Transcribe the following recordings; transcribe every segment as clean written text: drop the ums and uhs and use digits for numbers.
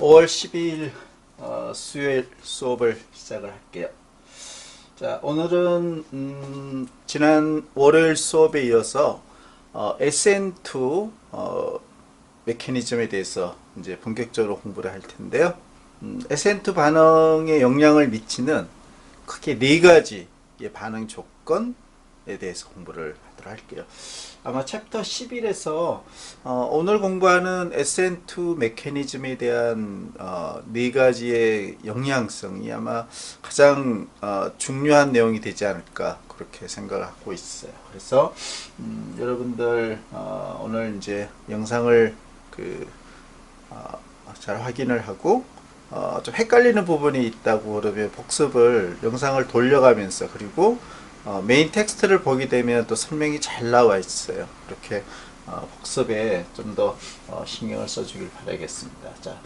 5월 12일 수요일 수업을 시작을 할게요. 자, 오늘은 지난 월요일 수업에 이어서 SN2 메커니즘에 대해서 이제 본격적으로 공부를 할 텐데요. SN2 반응에 영향을 미치는 크게 네 가지의 반응 조건에 대해서 공부를 하도록 할게요. 아마 챕터 11에서 오늘 공부하는 SN2 메커니즘에 대한 네 가지의 영향성이 아마 가장 중요한 내용이 되지 않을까 그렇게 생각을 하고 있어요. 그래서 여러분들 오늘 이제 영상을 잘 확인을 하고 좀 헷갈리는 부분이 있다고 그러면 복습을 영상을 돌려가면서 그리고 메인 텍스트를 보게 되면 또 설명이 잘 나와 있어요. 이렇게 복습에 좀 더 신경을 써주길 바라겠습니다. 자,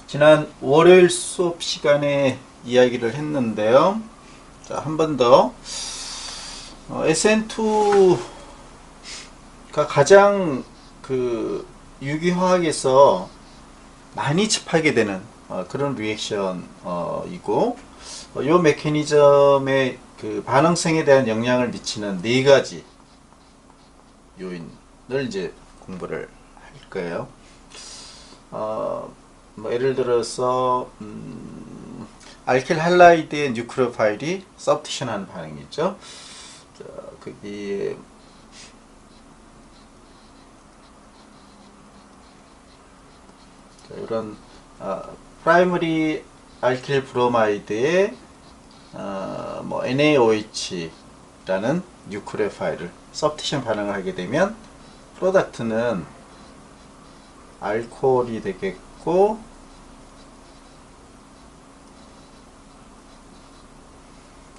지난 월요일 수업 시간에 이야기를 했는데요. 자, 한 번 더 SN2가 가장 유기화학에서 많이 접하게 되는 그런 리액션이고 이 메커니즘의 반응성에 대한 영향을 미치는 네 가지 요인을 이제 공부를 할 거예요. 뭐 예를 들어서 알킬 할라이드의 뉴클레오파일이 서브티션하는 반응이죠. 자, 거기에 이런 프라이머리 알킬 브로마이드의 뭐 NaOH라는 뉴클레오파일을 서브티션 반응을 하게 되면 프로덕트는 알코올이 되겠고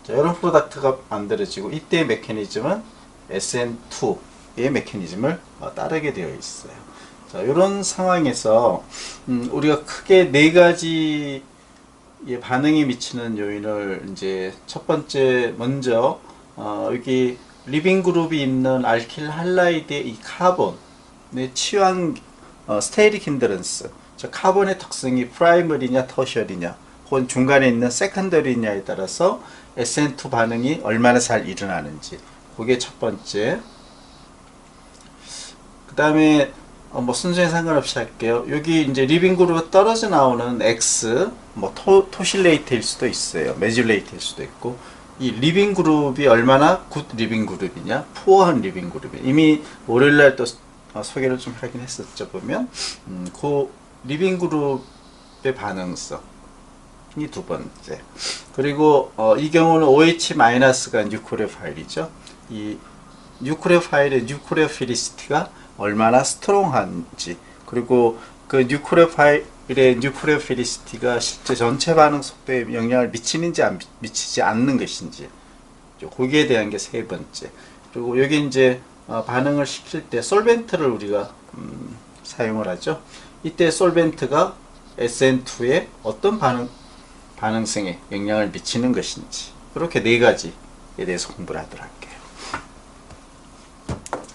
자, 이런 프로덕트가 만들어지고 이때의 메커니즘은 SN2의 메커니즘을 따르게 되어 있어요. 자, 이런 상황에서 우리가 크게 네 가지 반응이 미치는 요인을 이제 첫 번째 먼저 여기 리빙 그룹이 있는 알킬 할라이드의 이 카본의 치환 스테이릭 힌드런스, 즉 카본의 특성이 프라이머리냐 터셔리냐 혹은 중간에 있는 세컨더리냐에 따라서 SN2 반응이 얼마나 잘 일어나는지 그게 첫 번째. 그 다음에 뭐 순서에 상관없이 할게요. 여기 이제 리빙 그룹이 떨어져 나오는 X, 뭐 토실레이트일 수도 있어요. 메줄레이트일 수도 있고, 이 리빙 그룹이 얼마나 굿 리빙 그룹이냐, 푸어한 리빙 그룹이 이미 월요일날 또 소개를 좀 하긴 했었죠. 보면 그 리빙 그룹의 반응성 이 두 번째. 그리고 이 경우는 OH-가 뉴클레오파일이죠. 이 뉴클레오파일의 뉴클레오피리시티가 얼마나 스트롱한지, 그리고 그 뉴클레오파일의 뉴클레오피리시티가 실제 전체 반응 속도에 영향을 미치는지 미치지 않는 것인지, 거기에 대한 게 세 번째. 그리고 여기 이제 반응을 시킬 때 솔벤트를 우리가 사용을 하죠. 이때 솔벤트가 SN2에 어떤 반응성에 영향을 미치는 것인지, 이렇게 네 가지에 대해서 공부를 하도록 할게요.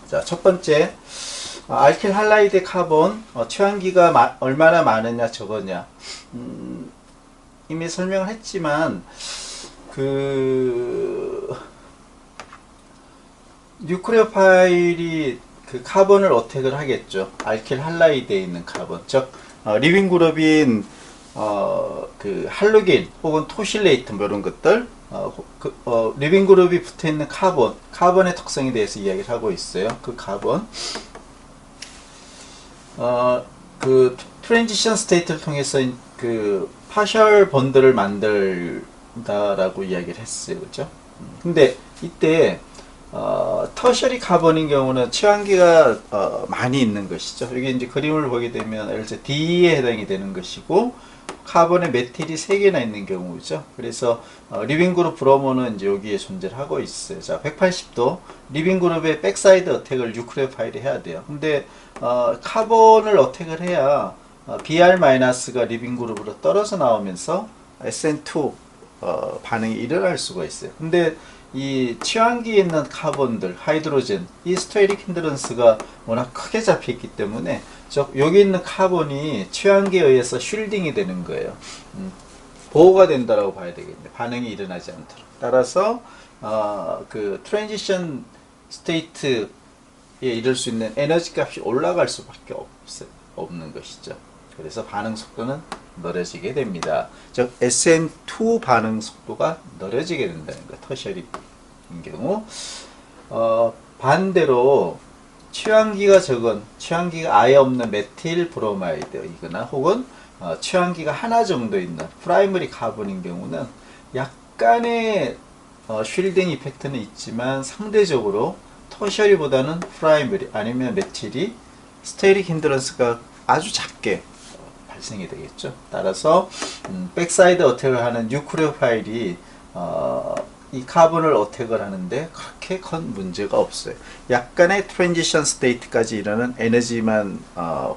자, 첫 번째, 알킬 할라이드 카본 취환기가 얼마나 많으냐 적었냐. 이미 설명을 했지만 뉴클레오파일이 카본을 어택을 하겠죠. 알킬 할라이드에 있는 카본, 즉 리빙 그룹인 할로겐 혹은 토실레이트 뭐 이런 것들, 리빙 그룹이 붙어 있는 카본의 특성에 대해서 이야기를 하고 있어요. 그 카본, 트랜지션 스테이트를 통해서 파셜 본드를 만들다라고 이야기를 했어요. 그죠? 근데 이때 터셔리 카본인 경우는 치환기가 많이 있는 것이죠. 여기 이제 그림을 보게 되면 예를 들어 D에 해당이 되는 것이고, 카본의 메틸이 3개나 있는 경우죠. 그래서 리빙 그룹 브로모는 이제 여기에 존재를 하고 있어요. 자, 180도 리빙 그룹의 백사이드 어택을 뉴클레오파일이 해야 돼요. 근데 카본을 어택을 해야 Br-가 리빙 그룹으로 떨어져 나오면서 SN2 반응이 일어날 수가 있어요. 근데 이 취환기에 있는 카본들, 하이드로젠, 이 스테리릭 힌드런스가 워낙 크게 잡혀있기 때문에 여기 있는 카본이 취환기에 의해서 쉴딩이 되는 거예요. 보호가 된다라고 봐야 되겠네. 반응이 일어나지 않도록. 따라서 그 트랜지션 스테이트에 이를 수 있는 에너지 값이 올라갈 수밖에 없는 것이죠. 그래서 반응 속도는 느려지게 됩니다. 즉 SN2 반응 속도가 느려지게 된다는 거. 터셔리인 경우 반대로 취환기가 적은, 취환기가 아예 없는 메틸 브로마이드이거나 혹은 취환기가 하나 정도 있는 프라이머리 카본인 경우는 약간의 쉴딩 이펙트는 있지만 상대적으로 터셔리보다는 프라이머리 아니면 메틸이 스테리릭 힌드런스가 아주 작게 발생이 되겠죠. 따라서 백사이드 어택을 하는 뉴크레오파일이 이 카본을 어택을 하는데 그렇게 큰 문제가 없어요. 약간의 트랜지션 스테이트까지 이르는 에너지만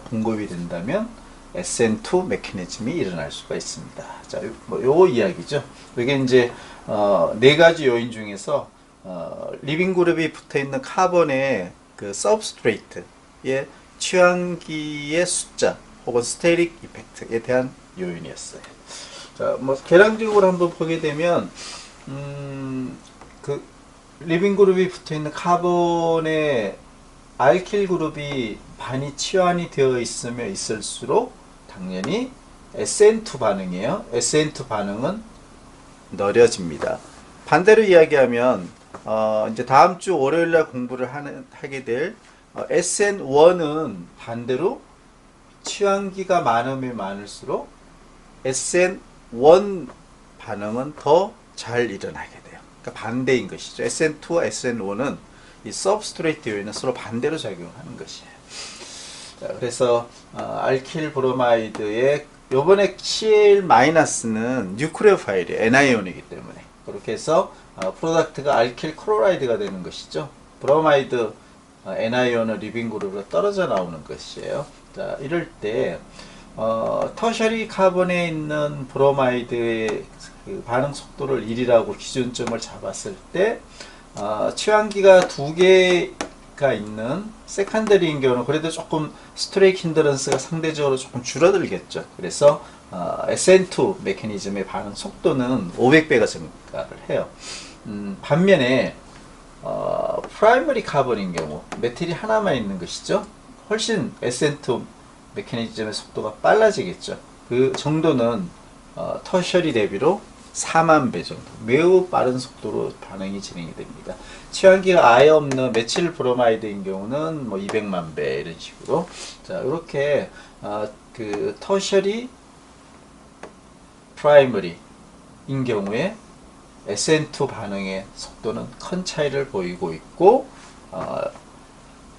공급이 된다면 SN2 메커니즘이 일어날 수가 있습니다. 자, 요 이야기죠. 이게 이제 네 가지 요인 중에서 리빙 그룹이 붙어 있는 카본의 그 서브스트레이트의 취환기의 숫자 혹은 스테릭 이펙트에 대한 요인이었어요. 자, 계량적으로 한번 보게 되면 그 리빙 그룹이 붙어 있는 카본의 알킬 그룹이 많이 치환이 되어 있으면 있을수록 당연히 SN2 반응이에요. SN2 반응은 느려집니다. 반대로 이야기하면 이제 다음 주 월요일 날 공부를 하게 될 SN1은 반대로 취환기가 많으면 많을수록 SN1 반응은 더 잘 일어나게 돼요. 그러니까 반대인 것이죠. SN2와 SN1은 이 서브스트레이트 요인은 서로 반대로 작용하는 것이에요. 자, 그래서 알킬 브로마이드의 요번에 CL-는 뉴크레오파일이에요. Ni온이기 때문에. 그렇게 해서 프로덕트가 알킬 클로라이드가 되는 것이죠. 브로마이드 Ni온은 리빙 그룹으로 떨어져 나오는 것이에요. 자, 이럴 때 터셔리 카본에 있는 브로마이드의 그 반응 속도를 1이라고 기준점을 잡았을 때 취환기가 두 개가 있는 세컨더리인 경우는 그래도 조금 스트레이크 힌드런스가 상대적으로 조금 줄어들겠죠. 그래서 SN2 메커니즘의 반응 속도는 500배가 증가를 해요. 반면에 프라이머리 카본인 경우 메틸이 하나만 있는 것이죠. 훨씬 SN2 메커니즘의 속도가 빨라지겠죠. 그 정도는 터셔리 대비로 4만 배 정도 매우 빠른 속도로 반응이 진행이 됩니다. 취환기가 아예 없는 메칠 브로마이드인 경우는 200만 배 이런 식으로. 자, 이렇게 그 터셔리 프라이머리인 경우에 SN2 반응의 속도는 큰 차이를 보이고 있고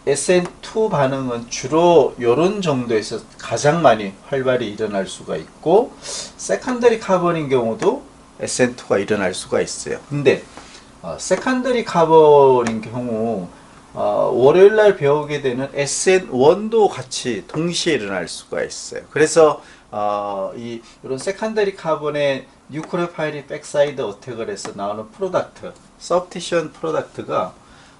SN2 반응은 주로 이런 정도에서 가장 많이 활발히 일어날 수가 있고 세컨더리 카본인 경우도 SN2가 일어날 수가 있어요. 근데 세컨더리 카본인 경우 월요일날 배우게 되는 SN1도 같이 동시에 일어날 수가 있어요. 그래서 이런 세컨더리 카본의 뉴크레오파일이 백사이드 어택을 해서 나오는 프로덕트, 서브티션 프로덕트가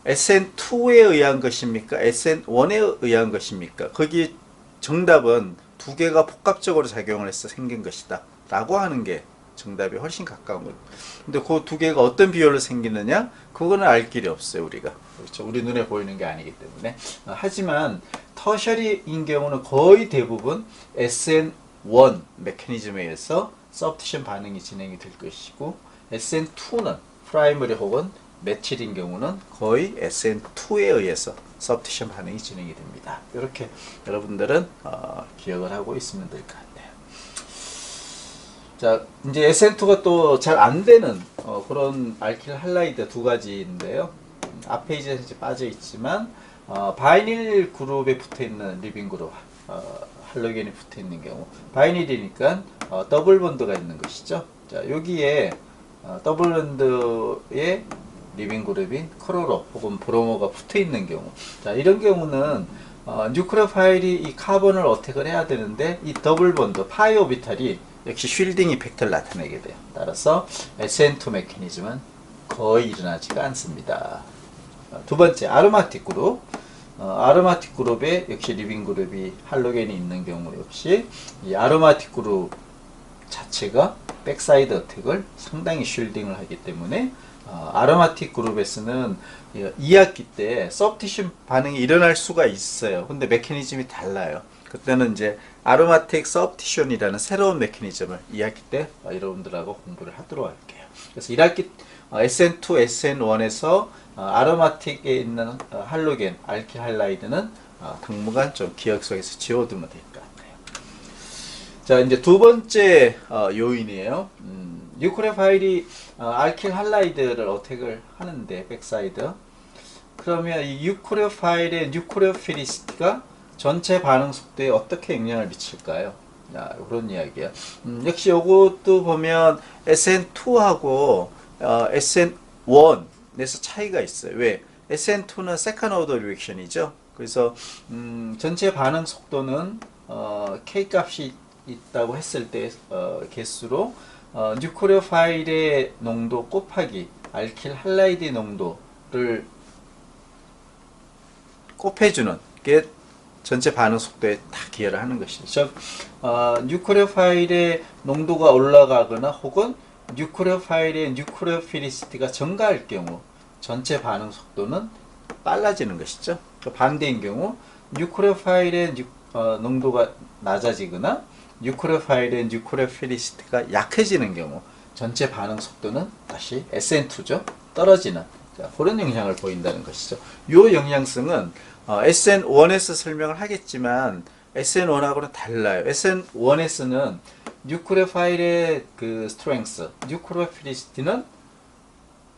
SN2에 의한 것입니까? SN1에 의한 것입니까? 거기 정답은 두 개가 복합적으로 작용을 해서 생긴 것이다 라고 하는 게 정답이 훨씬 가까운 거예요. 근데 그 두 개가 어떤 비율로 생기느냐? 그거는 알 길이 없어요, 우리가. 그렇죠. 우리 눈에 보이는 게 아니기 때문에. 하지만 터셔리인 경우는 거의 대부분 SN1 메커니즘에 의해서 서브티션 반응이 진행이 될 것이고 SN2는 프라이머리 혹은 메틸인 경우는 거의 SN2에 의해서 서브티션 반응이 진행이 됩니다. 이렇게 여러분들은 기억을 하고 있으면 될 것 같아요. 자, 이제 SN2가 또 잘 안 되는 그런 알킬 할라이드 두 가지인데요. 앞에 이제 빠져 있지만 바이닐 그룹에 붙어 있는 리빙 그룹, 할로겐이 붙어 있는 경우 바이닐이니까 더블 본드가 있는 것이죠. 자, 여기에 더블 본드에 리빙 그룹인 크로로 혹은 브로모가 붙어 있는 경우, 자, 이런 경우는 뉴크레오파일이 이 카본을 어택을 해야 되는데 이 더블 본드 파이 오비탈이 역시 쉴딩 이펙트를 나타내게 돼요. 따라서 SN2 메커니즘은 거의 일어나지가 않습니다. 두 번째, 아로마틱 그룹. 아로마틱 그룹에 역시 리빙 그룹이 할로겐이 있는 경우 역시 이 아로마틱 그룹 자체가 백사이드 어택을 상당히 쉴딩을 하기 때문에 아로마틱 그룹에서는 2학기 때 서브티션 반응이 일어날 수가 있어요. 근데 메커니즘이 달라요. 그때는 이제 아로마틱 서브티션이라는 새로운 메커니즘을 2학기 때 여러분들하고 공부를 하도록 할게요. 그래서 1학기 SN2, SN1에서 아로마틱에 있는 할로겐, 알킬 할라이드는 당분간 좀 기억 속에서 지워두면 될 것 같아요. 자, 이제 두 번째 요인이에요. 뉴클레 파일이 알킬 할라이드를 어택을 하는데 백사이드. 그러면 이 뉴클레 파일의 뉴클레오피리시티가 전체 반응 속도에 어떻게 영향을 미칠까요? 그런 이야기야. 역시 이것도 보면 SN2하고 SN1에서 차이가 있어요. 왜? SN2는 세컨 오더 리액션이죠. 그래서 전체 반응 속도는 K 값이 있다고 했을 때 개수로 뉴클레오 파일의 농도 곱하기 알킬 할라이드 농도를 곱해주는 게 전체 반응 속도에 다 기여를 하는 것이죠. 즉, 뉴클레오 파일의 농도가 올라가거나 혹은 뉴클레오 파일의 뉴클레오피리시티가 증가할 경우 전체 반응 속도는 빨라지는 것이죠. 반대인 경우 뉴클레오 파일의 농도가 낮아지거나 뉴클레오 파일의 뉴클레오피리시티가 약해지는 경우 전체 반응 속도는 다시 SN2죠. 떨어지는 그런 영향을 보인다는 것이죠. 이 영향성은 SN1에서 설명을 하겠지만 SN1하고는 달라요. SN1에서는 뉴클레오 파일의 그 스트렝스, 뉴클레오피리시티는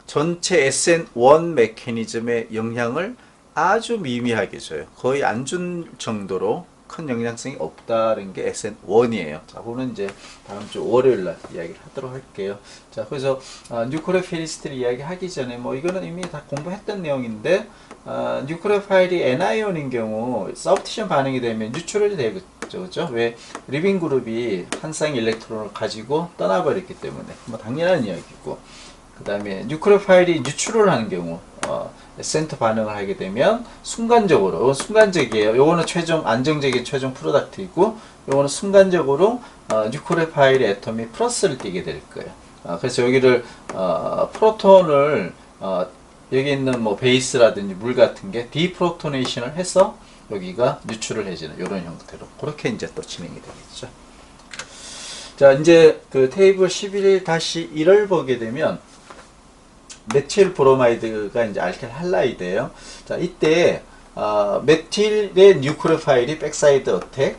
전체 SN1 메커니즘의 영향을 아주 미미하게 줘요. 거의 안 준 정도로 큰 영향성이 없다는 게 SN1이에요. 자, 그거는 이제 다음 주 월요일 날 이야기를 하도록 할게요. 자, 그래서 뉴클레오피리시티를 이야기하기 전에 뭐 이거는 이미 다 공부했던 내용인데 뉴클레오 파일이 N아이온인 경우 서브티션 반응이 되면 유출이 되겠죠. 그죠? 왜? 리빙 그룹이 한 쌍 일렉트론을 가지고 떠나버렸기 때문에 뭐 당연한 이야기고, 그 다음에 뉴클레오 파일이 유출을 하는 경우 센터 반응을 하게 되면 순간적으로, 이건 순간적이에요. 요거는 최종 안정적인 최종 프로덕트이고, 요거는 순간적으로 뉴클레오 파일의 애톰이 플러스를 띠게 될 거예요. 그래서 여기를 프로톤을 여기 있는 뭐 베이스라든지 물 같은 게 디프로토네이션을 해서 여기가 유출을 해지는 이런 형태로 그렇게 이제 또 진행이 되겠죠. 자, 이제 그 테이블 11-1을 보게 되면 메틸 브로마이드가 이제 알킬 할라이드예요. 자, 이때 메틸의 뉴클레오 파일이 백사이드 어택,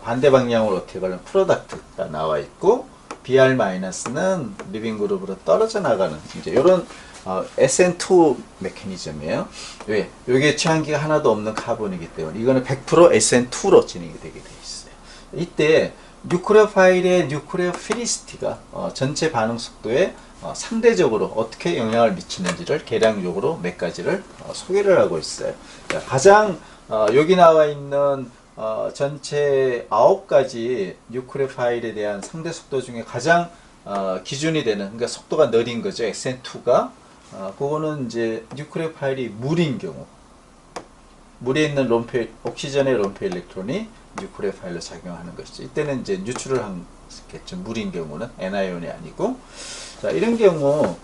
반대 방향으로 어택을 하는 프로덕트가 나와 있고, BR-는 리빙 그룹으로 떨어져 나가는 이제 이런 SN2 메커니즘이에요. 왜? 여기에 취한기가 하나도 없는 카본이기 때문에 이거는 100% SN2로 진행이 되게 돼 있어요. 이때 뉴클레오 파일의 뉴클레오피리시티가 전체 반응 속도에 상대적으로 어떻게 영향을 미치는지를 계량적으로 몇 가지를 소개를 하고 있어요. 자, 가장 여기 나와 있는 전체 9가지 뉴클레오 파일에 대한 상대 속도 중에 가장 기준이 되는, 그러니까 속도가 느린 거죠. SN2가. 그거는 이제 뉴클레오 파일이 물인 경우, 물에 있는 옥시전의 롬페 일렉트론이 뉴클레오 파일로 작용하는 것이죠. 이때는 이제 뉴트럴 하겠죠. 물인 경우는 N아이온이 아니고. 자, 이런 경우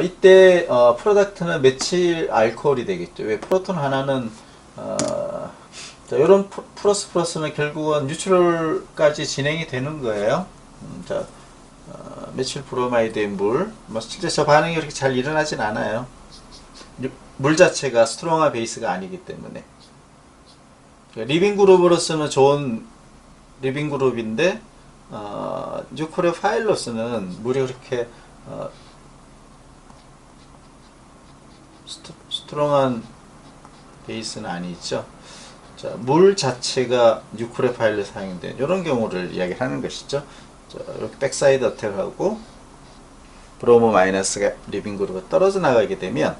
이때 프로덕트는 메칠 알코올이 되겠죠. 왜? 프로톤 하나는 자, 이런 플러스는 결국은 뉴트럴까지 진행이 되는 거예요. 자, 메칠 브로마이드의 물, 뭐 실제 저 반응이 그렇게 잘 일어나진 않아요. 물 자체가 스트롱한 베이스가 아니기 때문에. 리빙 그룹으로서는 좋은 리빙 그룹인데 뉴클레오 파일로서는 물이 그렇게 스트롱한 베이스는 아니죠. 자, 물 자체가 뉴클레오 파일로 사용된 이런 경우를 이야기하는 것이죠. 자, 이렇게 백사이드 어택하고 브로모 마이너스가 리빙 그룹으로 떨어져 나가게 되면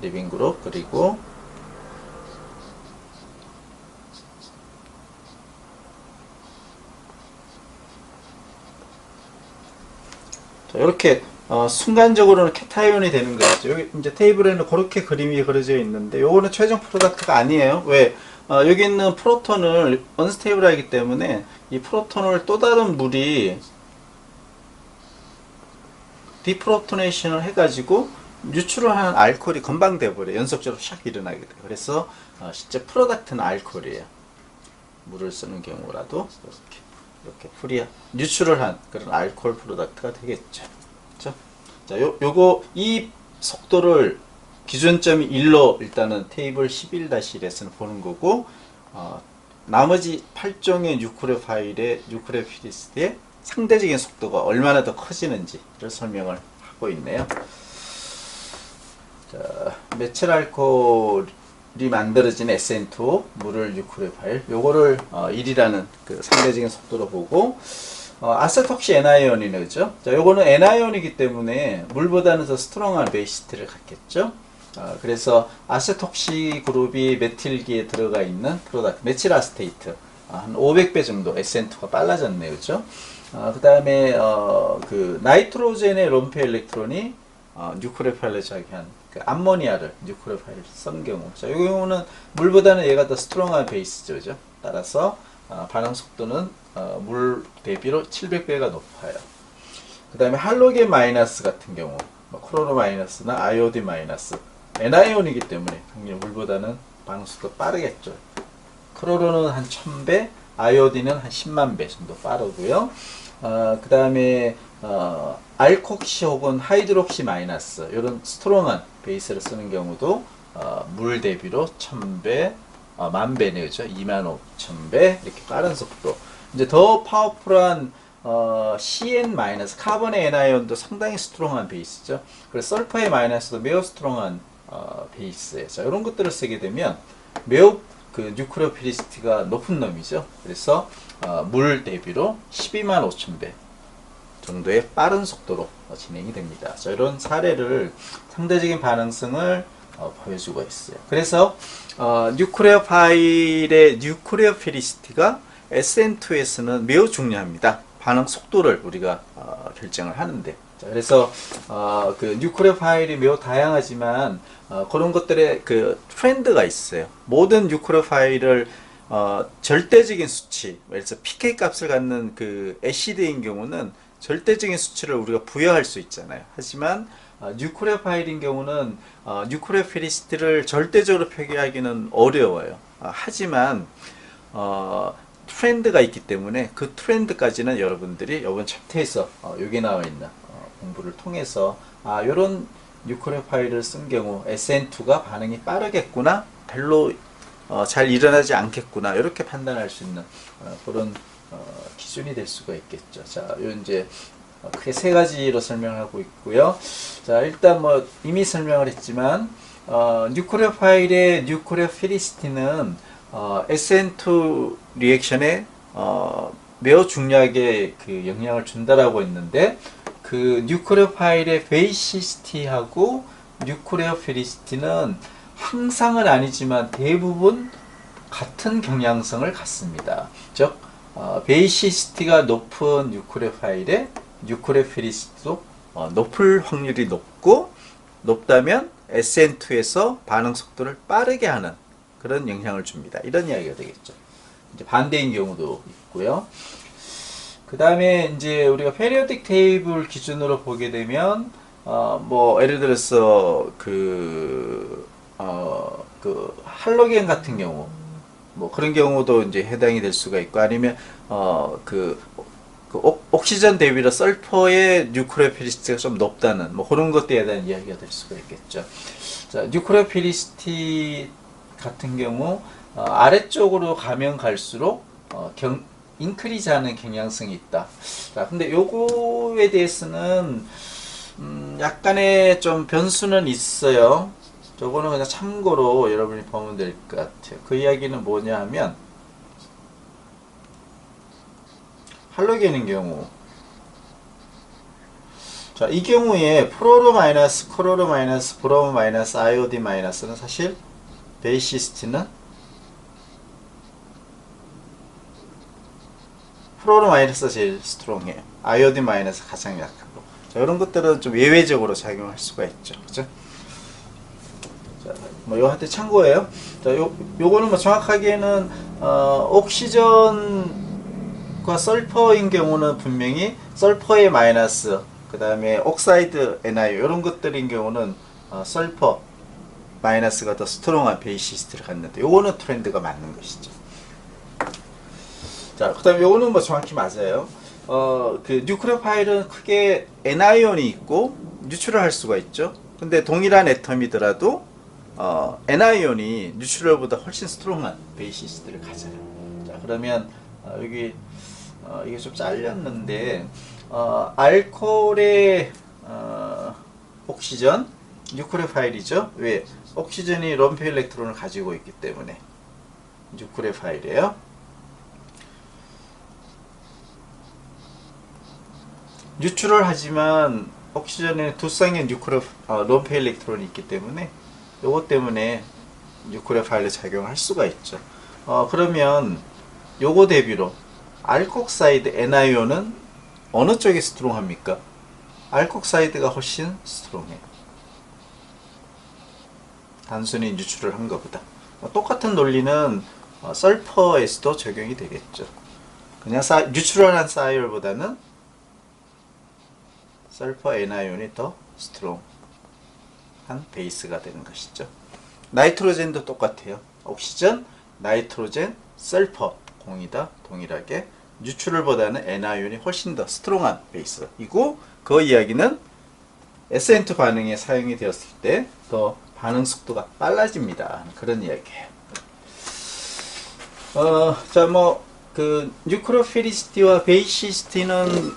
리빙 그룹, 그리고 자, 이렇게 순간적으로는 캐타이온이 되는 거죠. 여기 이제 테이블에는 그렇게 그림이 그려져 있는데 요거는 최종 프로덕트가 아니에요. 왜? 여기 있는 프로톤을 언스테이블하기 때문에 이 프로톤을 또 다른 물이 디프로토네이션을 해가지고 유출을 하는 알코올이 금방 돼버려요. 연속적으로 샥 일어나게 돼요. 그래서 실제 프로덕트는 알코올이에요. 물을 쓰는 경우라도 이렇게 프리 유출을 한 그런 알코올 프로덕트가 되겠죠. 그렇죠? 자, 요거 이 속도를 기준점이 1로 일단은 테이블 11-1에서는 보는 거고, 나머지 8종의 뉴크레오 파일의 뉴크레오 피리스트의 상대적인 속도가 얼마나 더 커지는지를 설명을 하고 있네요. 자, 메칠 알코올이 만들어진 SN2 물을 뉴크레오 파일, 요거를 1이라는 그 상대적인 속도로 보고, 아세톡시 N아이온이네, 그죠? 자, 요거는 N아이온이기 때문에 물보다는 더 스트롱한 베이시티를 갖겠죠? 그래서 아세톡시 그룹이 메틸기에 들어가 있는 프로덕트, 메칠 아스테이트, 한 500배 정도 SN2가 빨라졌네요, 그죠? 그 다음에, 그, 나이트로젠의 롬페 일렉트론이, 뉴크레오 파일을 자기한, 그 암모니아를 뉴크레오 파일을 쓴 경우. 자, 이 경우는 물보다는 얘가 더 스트롱한 베이스죠, 그죠? 따라서, 반응 속도는 물 대비로 700배가 높아요. 그 다음에 할로겐 마이너스 같은 경우, 크로로 마이너스나 아이오딘 마이너스, N아이온이기 때문에 당연히 물보다는 반응 속도 빠르겠죠. 크로로는 한 1000배, 아이오딘은 한 10만 배 정도 빠르고요. 그 다음에 알콕시 혹은 하이드록시 마이너스 이런 스트롱한 베이스를 쓰는 경우도 물 대비로 1000배, 10,000배네, 그죠? 25,000배 이렇게 빠른 속도. 이제 더 파워풀한 CN 마이너스 카본의 N아이온도 상당히 스트롱한 베이스죠. 그래서 설퍼의 마이너스도 매우 스트롱한 베이스예요. 자, 이런 것들을 쓰게 되면 매우 그 뉴크레오 피리시티가 높은 놈이죠. 그래서 물 대비로 125,000배 정도의 빠른 속도로 진행이 됩니다. 자, 이런 사례를 상대적인 반응성을 보여주고 있어요. 그래서 뉴크레오 파일의 뉴크레오 피리시티가 SN2에서는 매우 중요합니다. 반응 속도를 우리가 결정을 하는데. 자, 그래서 그 뉴크레오 파일이 매우 다양하지만 그런 것들의 그 트렌드가 있어요. 모든 뉴크레오 파일을 절대적인 수치, 예를 들어서 pK 값을 갖는 그 애시드인 경우는 절대적인 수치를 우리가 부여할 수 있잖아요. 하지만 뉴크레오 파일인 경우는 뉴크레오 피리시티를 절대적으로 표기하기는 어려워요. 하지만 트렌드가 있기 때문에 그 트렌드까지는 여러분들이 이번 챕터에서 여기 나와 있는 공부를 통해서 이런 뉴크레오 파일을 쓴 경우 SN2가 반응이 빠르겠구나, 별로 잘 일어나지 않겠구나, 이렇게 판단할 수 있는 그런 기준이 될 수가 있겠죠. 자, 요 이제 크게 세 가지로 설명하고 있고요. 자, 일단 뭐 이미 설명을 했지만 뉴크레오 파일의 뉴크레오 피리시티는 SN2 리액션에 매우 중요하게 그 영향을 준다라고 했는데, 그 뉴크레오 파일의 베이시시티하고 뉴크레오 피리시티는 항상은 아니지만 대부분 같은 경향성을 갖습니다. 즉 베이시시티가 높은 뉴크레오 파일의 뉴크레오 피리시티도 높을 확률이 높다면 SN2에서 반응 속도를 빠르게 하는 그런 영향을 줍니다. 이런 이야기가 되겠죠. 이제 반대인 경우도 있고요. 그 다음에 이제 우리가 페리오딕 테이블 기준으로 보게 되면 뭐 예를 들어서 그 할로겐 같은 경우 뭐 그런 경우도 이제 해당이 될 수가 있고, 아니면 옥시전 대비로 설퍼의 뉴크레오 피리시티가 좀 높다는 뭐 그런 것들에 대한 이야기가 될 수가 있겠죠. 자, 뉴크레오 피리시티 같은 경우 아래쪽으로 가면 갈수록 인크리즈하는 경향성이 있다. 자, 근데 요거에 대해서는 약간의 좀 변수는 있어요. 저거는 그냥 참고로 여러분이 보면 될 것 같아요. 그 이야기는 뭐냐 하면, 할로겐인 경우, 자, 이 경우에 프로로 마이너스, 크로로 마이너스, 브로모 마이너스, 아이오딘 마이너스는 사실 베이시스티는 프로로 마이너스가 제일 스트롱해요. 아이오딘 마이너스 가장 약하고. 자, 이런 것들은 좀 예외적으로 작용할 수가 있죠. 그죠? 자, 뭐 요한테 참고예요. 자, 요거는 뭐 정확하게는 옥시전과 설퍼인 경우는 분명히 설퍼의 마이너스, 그 다음에 옥사이드 NiO 이런 것들인 경우는 설퍼 마이너스가 더 스트롱한 베이시스트를 갖는데 요거는 트렌드가 맞는 것이죠. 자, 그 다음에 요거는 뭐 정확히 맞아요. 그 뉴클레오파일은 크게 N아이온이 있고 뉴트럴 할 수가 있죠. 근데 동일한 애텀이더라도 N아이온이 뉴트럴보다 훨씬 스트롱한 베이시스트를 가져요. 자, 그러면 여기 이게 좀 잘렸는데 알코올의 옥시전 뉴클레오파일이죠. 왜? 옥시전이 럼페 일렉트론을 가지고 있기 때문에 뉴클레오파일이에요. 뉴트럴 하지만 옥시전에 두 쌍의 럼페 일렉트론이 있기 때문에 요것 때문에 뉴클레오파일로 작용할 수가 있죠. 그러면 요거 대비로 알콕사이드 NiO는 어느 쪽이 스트롱합니까? 알콕사이드가 훨씬 스트롱해요. 단순히 뉴트럴 한 것보다. 똑같은 논리는 설퍼에서도 적용이 되겠죠. 그냥 뉴트럴한 사이얼보다는 설퍼 NiON이 더 스트롱한 베이스가 되는 것이죠. 나이트로젠도 똑같아요. 옥시전, 나이트로젠, 설퍼 공이다 동일하게 뉴트럴보다는 NiON이 훨씬 더 스트롱한 베이스이고 그 이야기는 SN2 반응에 사용이 되었을 때 더 반응 속도가 빨라집니다. 그런 이야기예요. 자, 뭐 그 뉴크로피리시티와 베이시스티는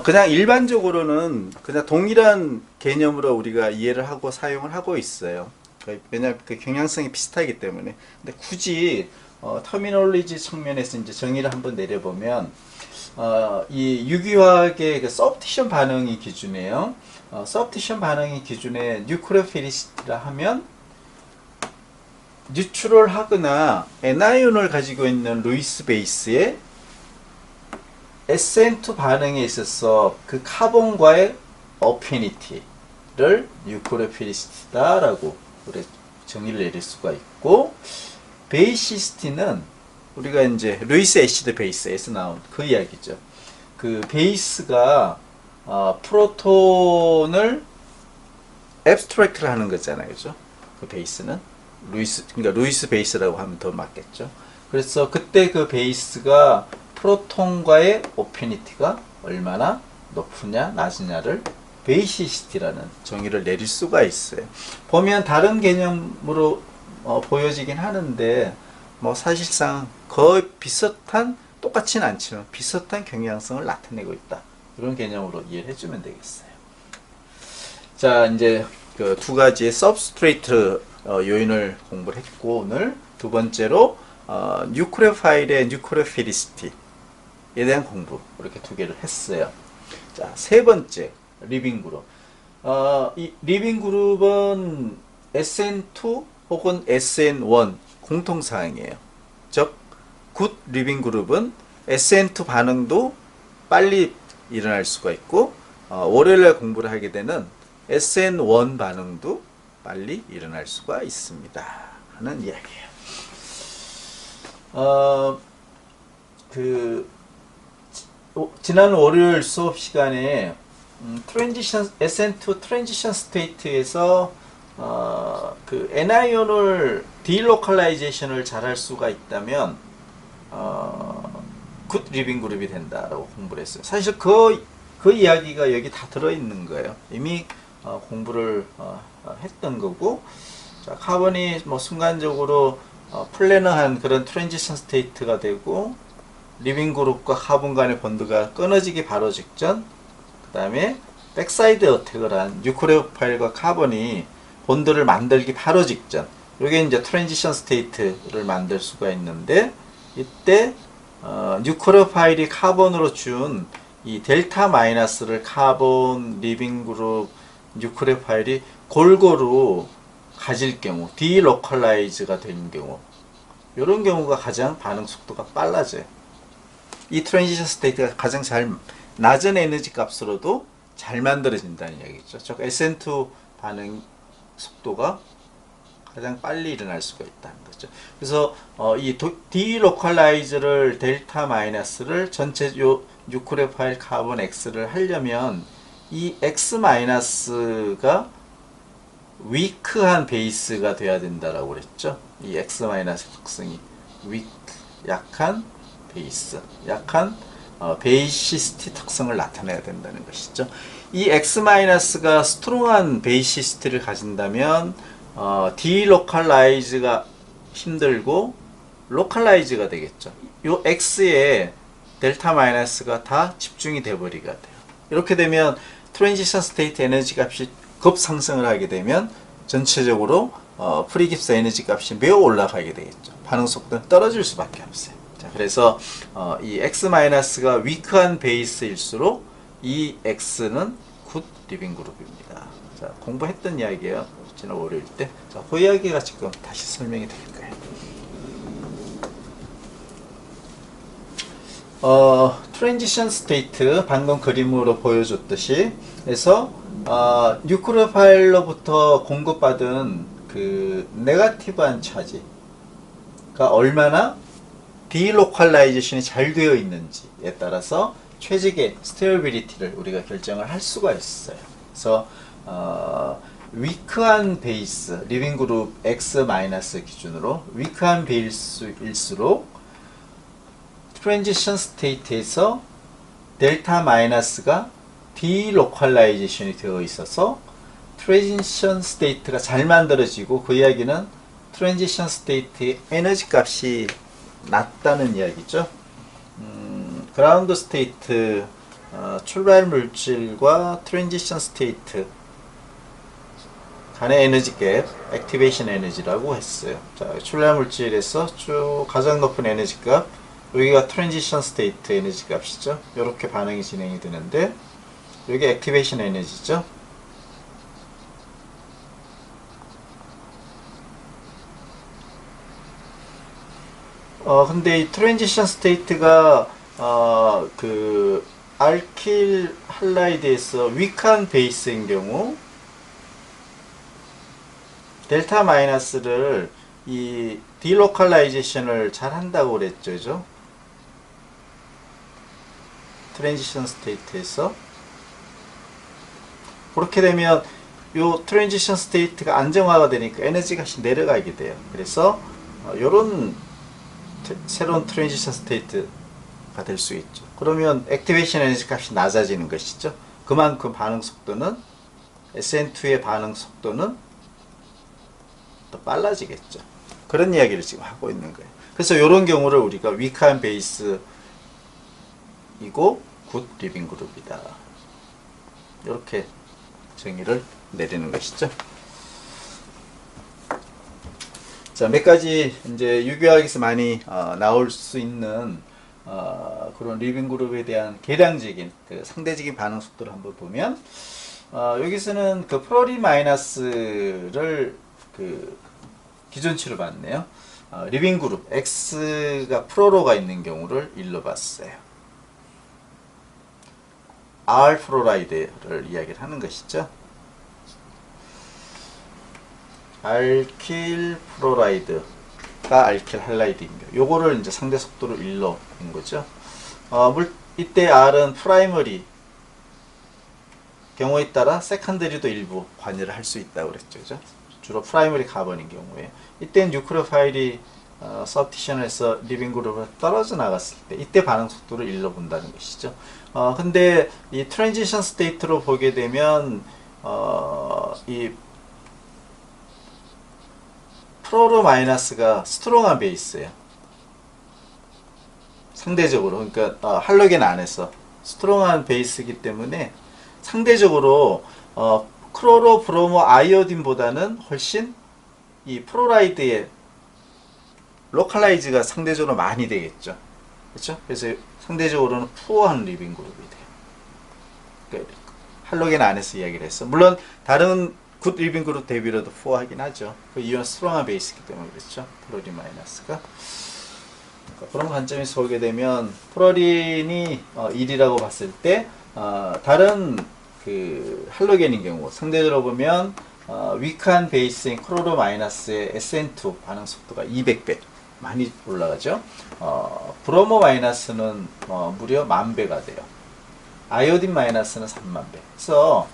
그냥 일반적으로는 그냥 동일한 개념으로 우리가 이해를 하고 사용을 하고 있어요. 왜냐하면 그 경향성이 비슷하기 때문에. 근데 굳이 터미놀로지 측면에서 이제 정의를 한번 내려보면 이 유기화학의 그 서브티션 반응이 기준이에요. 서브티션 반응이 기준에 뉴크레오피리시티라 하면 뉴트럴 하거나 N아이온을 가지고 있는 루이스 베이스에 SN2 반응에 있어서 그 카본과의 어피니티를 뉴크레오피리시티다라고 정의를 내릴 수가 있고, 베이시스티는 우리가 이제 루이스 애시드 베이스에서 나온 그 이야기죠. 그 베이스가 프로톤을 앱스트랙트를 하는 거잖아요, 그죠? 그 베이스는 그러니까 루이스 베이스라고 하면 더 맞겠죠. 그래서 그때 그 베이스가 프로톤과의 오피니티가 얼마나 높으냐 낮으냐를 베이시시티라는 정의를 내릴 수가 있어요. 보면 다른 개념으로 보여지긴 하는데 뭐 사실상 거의 비슷한, 똑같지는 않지만 비슷한 경향성을 나타내고 있다. 이런 개념으로 이해를 해주면 되겠어요. 자, 이제 그 두 가지의 서브스트레이트 요인을 공부를 했고, 오늘 두 번째로 뉴크레오파일의 뉴크레오피리시티에 대한 공부, 이렇게 두 개를 했어요. 자, 세 번째 리빙 그룹. 이 리빙 그룹은 SN2 혹은 SN1 공통사항이에요. 즉, 굿 리빙 그룹은 SN2 반응도 빨리 일어날 수가 있고, 월요일날 공부를 하게 되는 SN1 반응도 빨리 일어날 수가 있습니다 하는 이야기예요. 지난 월요일 수업 시간에 SN2 트랜지션 스테이트에서 그 NiON을 디로컬라이제이션을 잘할 수가 있다면 굿 리빙 그룹이 된다라고 공부를 했어요. 사실 그 이야기가 여기 다 들어있는 거예요. 이미 공부를 했던 거고, 자, 카본이 뭐 순간적으로 플래너한 그런 트랜지션 스테이트가 되고, 리빙 그룹과 카본 간의 본드가 끊어지기 바로 직전, 그 다음에 백사이드 어택을 한 뉴크레오파일과 카본이 본드를 만들기 바로 직전, 이게 이제 트랜지션 스테이트를 만들 수가 있는데, 이때 뉴크레오파일이 카본으로 준 이 델타 마이너스를 카본, 리빙 그룹, 뉴크레오파일이 골고루 가질 경우, 디로컬라이즈가 된 경우, 이런 경우가 가장 반응 속도가 빨라져요. 이 트랜지션 스테이트가 가장 잘 낮은 에너지 값으로도 잘 만들어진다는 이야기죠. 즉 SN2 반응 속도가 가장 빨리 일어날 수가 있다는 거죠. 그래서 이 디로컬라이즈를 델타 마이너스를 전체 요 뉴클레오 파일 카본 X를 하려면 이 X 마이너스가 위크한 베이스가 돼야 된다라고 그랬죠. 이 X 마이너스 특성이 위크, 약한 베이스, 약한 베이시스티 특성을 나타내야 된다는 것이죠. 이 X 마이너스가 스트롱한 베이시스티를 가진다면 디로컬라이즈가 힘들고 로컬라이즈가 되겠죠. 요 X에 델타 마이너스가 다 집중이 돼버리게 돼요. 이렇게 되면 트랜지션 스테이트 에너지 값이 급상승을 하게 되면 전체적으로 프리깁스 에너지 값이 매우 올라가게 되겠죠. 반응 속도는 떨어질 수밖에 없어요. 자, 그래서 이 X 마이너스가 위크한 베이스일수록 이 X는 굿 리빙 그룹입니다. 자, 공부했던 이야기예요. 지난 월요일 때. 자, 그 이야기가 지금 다시 설명이 될 거예요. 트랜지션 스테이트 방금 그림으로 보여줬듯이 해서 뉴클레오 파일로부터 공급받은 그 네거티브한 차지가 얼마나 디로컬라이제이션이 잘 되어 있는지에 따라서 최적의 스테어빌리티를 우리가 결정을 할 수가 있어요. 그래서 위크한 베이스 리빙 그룹 X 마이너스 기준으로 위크한 베이스일수록 트랜지션 스테이트에서 델타 마이너스가 디로컬라이제이션이 되어 있어서 트랜지션 스테이트가 잘 만들어지고 그 이야기는 트랜지션 스테이트의 에너지 값이 낮다는 이야기죠. 그라운드 스테이트 출발 물질과 트랜지션 스테이트 간의 에너지 갭, 액티베이션 에너지라고 했어요. 자, 출발 물질에서 쭉 가장 높은 에너지 값, 여기가 트랜지션 스테이트 에너지 값이죠. 이렇게 반응이 진행이 되는데 여기 액티베이션 에너지죠. 근데 이 트랜지션 스테이트가 그 알킬 할라이드에서 위크한 베이스인 경우 델타 마이너스를 이 디로컬라이제이션을 잘 한다고 그랬죠. 그죠? 트랜지션 스테이트에서 그렇게 되면 요 트랜지션 스테이트가 안정화가 되니까 에너지 값이 내려가게 돼요. 그래서 요런 새로운 트랜지션 스테이트가 될 수 있죠. 그러면 액티베이션 에너지 값이 낮아지는 것이죠. 그만큼 반응 속도는 SN2의 반응 속도는 더 빨라지겠죠. 그런 이야기를 지금 하고 있는 거예요. 그래서 이런 경우를 우리가 위크한 베이스이고 굿 리빙 그룹이다. 이렇게 정의를 내리는 것이죠. 자, 몇 가지 이제 유교학에서 많이 나올 수 있는 그런 리빙 그룹에 대한 계량적인 그 상대적인 반응 속도를 한번 보면 여기서는 그 프로리 마이너스를 그 기준치로 봤네요. 리빙 그룹 X가 프로로가 있는 경우를 1로 봤어요. R 프로라이드를 이야기를 하는 것이죠. 알킬 프로라이드가 알킬 할라이드인 경우 요거를 이제 상대 속도로 1로 인 거죠. 이때 R은 프라이머리 경우에 따라 세컨더리도 일부 관여를 할 수 있다고 그랬죠. 그죠? 주로 프라이머리 카본인 경우에 이때 뉴클레오 파일이 서브티션에서 리빙 그룹으로 떨어져 나갔을 때 이때 반응 속도를 1로 본다는 것이죠. 근데 이 트랜지션 스테이트로 보게 되면 이 프로로 마이너스가 스트롱한 베이스예요. 상대적으로 그러니까 할로겐 안에서 스트롱한 베이스이기 때문에 상대적으로 크로로 브로모 아이오딘보다는 훨씬 이 프로라이드의 로컬라이즈가 상대적으로 많이 되겠죠. 그렇죠? 그래서 상대적으로는 푸어한 리빙 그룹이 돼요. 그러니까 할로겐 안에서 이야기를 했어. 물론 다른 굿 리빙 그룹 대비로도 푸어하긴 하죠. 그 이유는 스트롱한 베이스이기 때문에 그렇죠. 프로린 마이너스가. 그런 관점에서 보게 되면 프로린이 1이라고 봤을 때 다른 그 할로겐인 경우 상대적으로 보면 위크한 베이스인 클로로 마이너스의 SN2 반응 속도가 200배 많이 올라가죠. 브로모 마이너스는 무려 10,000배가 돼요. 아이오딘 마이너스는 30,000배. 그래서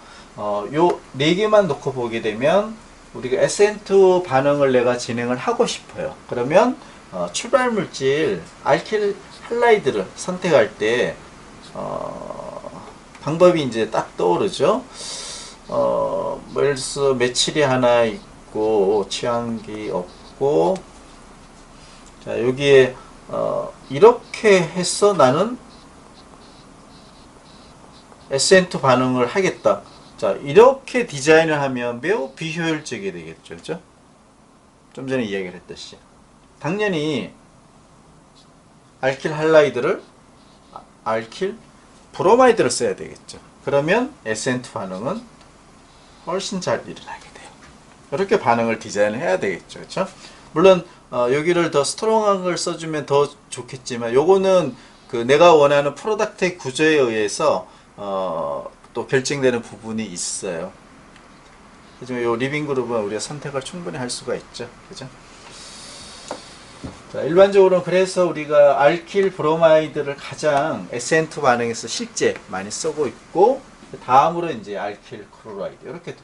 요 네 개만 놓고 보게 되면 우리가 SN2 반응을 내가 진행을 하고 싶어요. 그러면 출발 물질 알킬 할라이드를 선택할 때 방법이 이제 딱 떠오르죠. 뭐 예를 들어서 메칠이 하나 있고 취향기 없고, 자 여기에 이렇게 해서 나는 SN2 반응을 하겠다. 자 이렇게 디자인을 하면 매우 비효율적이 되겠죠. 그죠? 좀 전에 이야기를 했듯이 당연히 알킬 할라이드를 알킬 브로마이드를 써야 되겠죠. 그러면 SN2 반응은 훨씬 잘 일어나게 돼요. 이렇게 반응을 디자인을 해야 되겠죠. 그렇죠? 물론 여기를 더 스트롱한 걸 써주면 더 좋겠지만 요거는 그 내가 원하는 프로덕트의 구조에 의해서 또 결정되는 부분이 있어요. 하지만 요 리빙 그룹은 우리가 선택을 충분히 할 수가 있죠. 그죠? 자, 일반적으로는 그래서 우리가 알킬 브로마이드를 가장 SN2 반응에서 실제 많이 쓰고 있고, 다음으로 이제 알킬 클로라이드 이렇게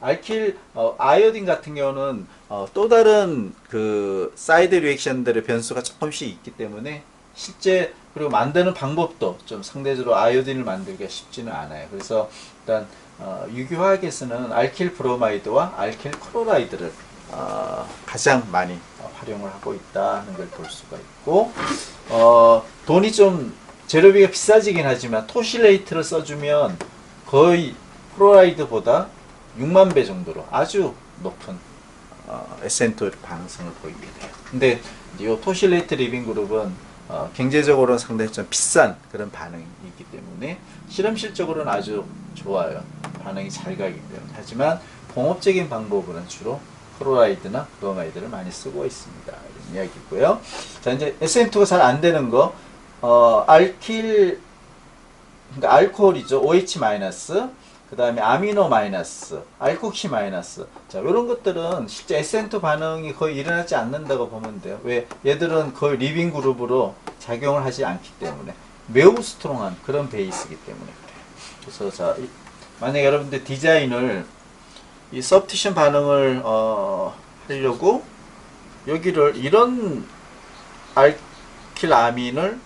알킬 아이오딘 같은 경우는 또 다른 그 사이드 리액션들의 변수가 조금씩 있기 때문에 실제 그리고 만드는 방법도 좀 상대적으로 아이오딘을 만들기가 쉽지는 않아요. 그래서 일단 유기화학에서는 알킬 브로마이드와 알킬 클로라이드를 가장 많이 활용을 하고 있다는 걸 볼 수가 있고, 돈이 좀 재료비가 비싸지긴 하지만 토실레이트를 써주면 거의 클로라이드보다 60,000배 정도로 아주 높은 SN2 반응성을 보이게 돼요. 근데 이 토실레이트 리빙 그룹은 경제적으로는 상당히 좀 비싼 그런 반응이기 때문에 실험실적으로는 아주 좋아요. 반응이 잘 가기 때문에. 하지만 공업적인 방법으로는 주로 클로라이드나 브로마이드를 많이 쓰고 있습니다. 이런 이야기고요. 자, 이제 SN2가 잘 안 되는 거, 알킬, 그러니까 알코올이죠. OH 마이너스, 그 다음에 아미노 마이너스, 알코시 마이너스. 자, 이런 것들은 실제 SN2 반응이 거의 일어나지 않는다고 보면 돼요. 왜? 얘들은 거의 리빙 그룹으로 작용을 하지 않기 때문에 매우 스트롱한 그런 베이스이기 때문에 그래요. 그래서 자, 만약에 여러분들 디자인을 이 서브티션 반응을 하려고 여기를 이런 알킬아민을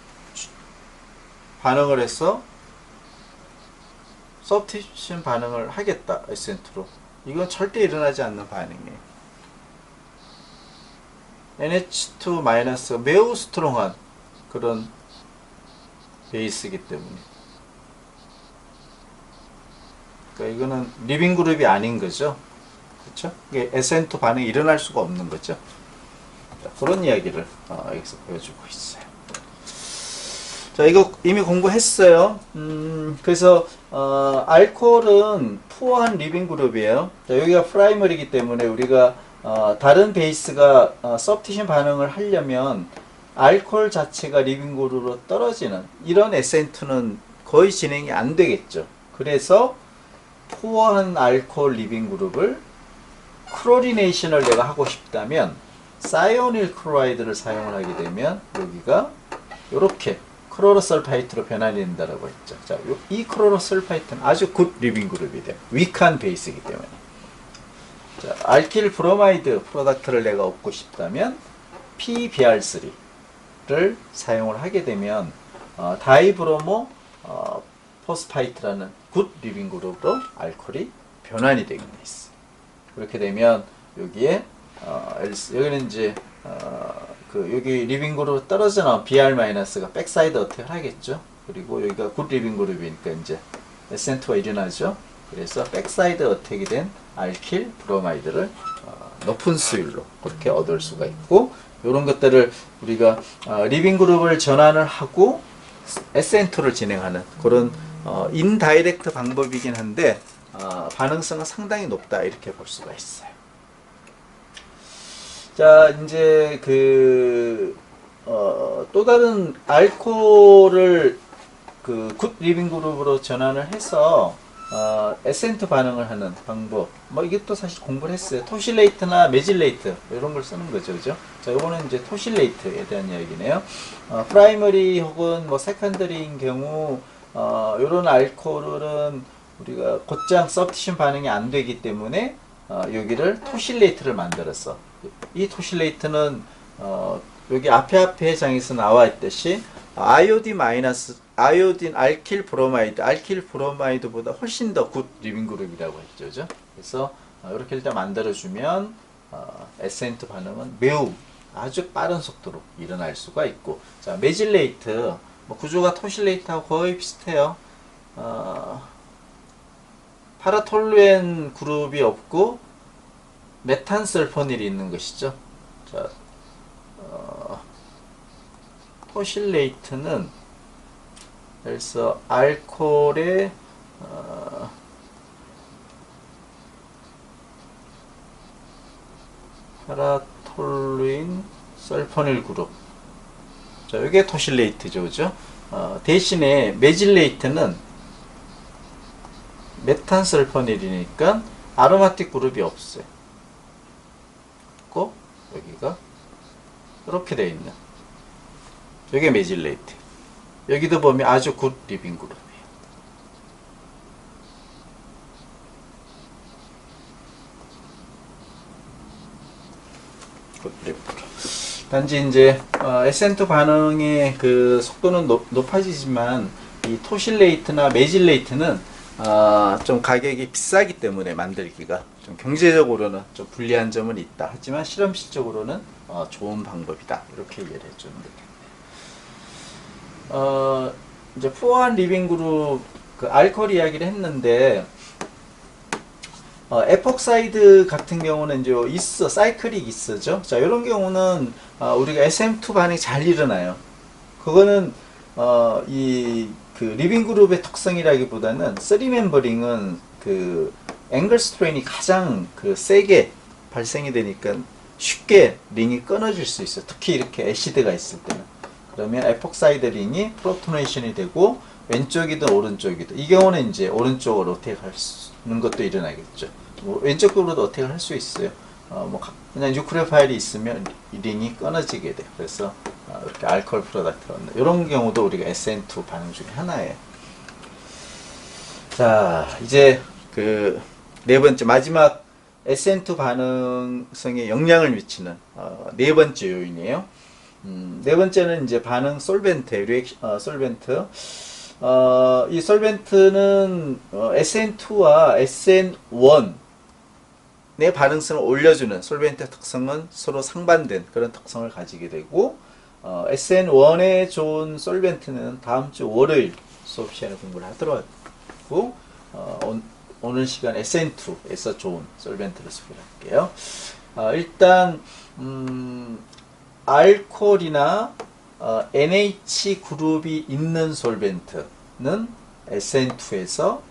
반응을 해서 서브티션 반응을 하겠다 SN2로, 이건 절대 일어나지 않는 반응이에요. NH2- 매우 스트롱한 그런 베이스이기 때문에, 그러니까 이거는 리빙 그룹이 아닌 거죠. 그렇죠? 이게 SN2 반응이 일어날 수가 없는 거죠. 자, 그런 이야기를 여기서 보여주고 있어요. 자, 이거 이미 공부했어요. 그래서 알코올은 푸어한 리빙 그룹이에요. 자, 여기가 프라이머리이기 때문에 우리가 다른 베이스가 서브티션 반응을 하려면 알코올 자체가 리빙 그룹으로 떨어지는 이런 SN2는 거의 진행이 안 되겠죠. 그래서 푸어한 알코올 리빙 그룹을 크로리네이션을 내가 하고 싶다면 사이오닐 클로라이드를 사용을 하게 되면 여기가 이렇게 크로로설파이트로 변환이 된다고 했죠. 자, 이 크로로설파이트는 아주 굿 리빙 그룹이 돼요. 위크한 베이스이기 때문에. 자, 알킬 브로마이드 프로덕트를 내가 얻고 싶다면 PBr3를 사용을 하게 되면 다이브로모 포스파이트라는 굿 리빙 그룹으로 알코올이 변환이 되게 돼 있어. 그렇게 되면 여기에 여기는 이제 여기 리빙 그룹 떨어져 나온 Br-가 백사이드 어택을 하겠죠. 그리고 여기가 굿 리빙 그룹이니까 이제 SN2가 일어나죠. 그래서 백사이드 어택이 된 알킬 브로마이드를 높은 수율로 그렇게 얻을 수가 있고, 이런 것들을 우리가 리빙 그룹을 전환을 하고 SN2를 진행하는 그런 인다이렉트 방법이긴 한데 반응성은 상당히 높다 이렇게 볼 수가 있어요. 자, 이제 또 다른 알코올을 굿 리빙 그룹으로 전환을 해서 에센트 반응을 하는 방법. 뭐 이게 또 사실 공부를 했어요. 토실레이트나 메질레이트 이런 걸 쓰는 거죠, 그죠? 자, 이거는 이제 토실레이트에 대한 이야기네요. 프라이머리 혹은 뭐 세컨더리인 경우 이런 알코올은 우리가 곧장 서브티션 반응이 안 되기 때문에 여기를 토실레이트를 만들었어. 이 토실레이트는 여기 앞에 장에서 나와 있듯이 아이오딘 마이너스 아이오딘 알킬 브로마이드보다 훨씬 더 굿 리빙 그룹이라고 했죠, 그죠? 그래서 이렇게 일단 만들어주면 에센트 반응은 매우 아주 빠른 속도로 일어날 수가 있고, 자 메질레이트 뭐 구조가 토실레이트하고 거의 비슷해요. 파라톨루엔 그룹이 없고 메탄설포닐이 있는 것이죠. 자, 토실레이트는 그래서 알코올의 파라톨루인 설포닐 그룹. 자, 이게 토실레이트죠, 그죠? 대신에 메질레이트는 메탄설포닐이니까 아로마틱 그룹이 없어요. 꼭 여기가 이렇게 되어 있는. 이게 메질레이트. 여기도 보면 아주 굿 리빙 그룹이에요. 굿 리빙 그룹. 단지 이제 에센트 반응의 그 속도는 높아지지만 이 토실레이트나 메질레이트는 좀 가격이 비싸기 때문에 만들기가 좀 경제적으로는 좀 불리한 점은 있다. 하지만 실험실적으로는 좋은 방법이다. 이렇게 이해를 해주는 거예요. 이제 푸어한 리빙 그룹 그 알코올 이야기를 했는데 에폭사이드 같은 경우는 이제 사이클릭 있어죠. 자, 이런 경우는 우리가 SM2 반응이 잘 일어나요. 그거는 그 리빙 그룹의 특성이라기보다는 3멤버링은 그 앵글 스트레인이 가장 그 세게 발생이 되니까 쉽게 링이 끊어질 수 있어요. 특히 이렇게 애시드가 있을 때는. 그러면 에폭사이드 링이 프로토네이션이 되고 왼쪽이든 오른쪽이든, 이 경우는 이제 오른쪽으로 어택할 수 있는 것도 일어나겠죠. 뭐 왼쪽으로도 어택을 할 수 있어요. 뭐 그냥 뉴클레오 파일이 있으면 이 링이 끊어지게 돼요. 그래서 이렇게 알코올 프로덕트를 얻는 이런 경우도 우리가 SN2 반응 중에 하나예요. 자, 이제 그 네 번째 마지막 SN2 반응성에 영향을 미치는 네 번째 요인이에요. 네 번째는 이제 반응 솔벤트, 솔벤트. 이 솔벤트는 SN2와 SN1의 반응성을 올려주는 솔벤트의 특성은 서로 상반된 그런 특성을 가지게 되고, SN1에 좋은 솔벤트는 다음 주 월요일 수업 시간에 공부를 하도록 하고, 오늘 시간 SN2에서 좋은 솔벤트를 소개할게요. 일단 알코올이나 NH 그룹이 있는 솔벤트는 SN2에서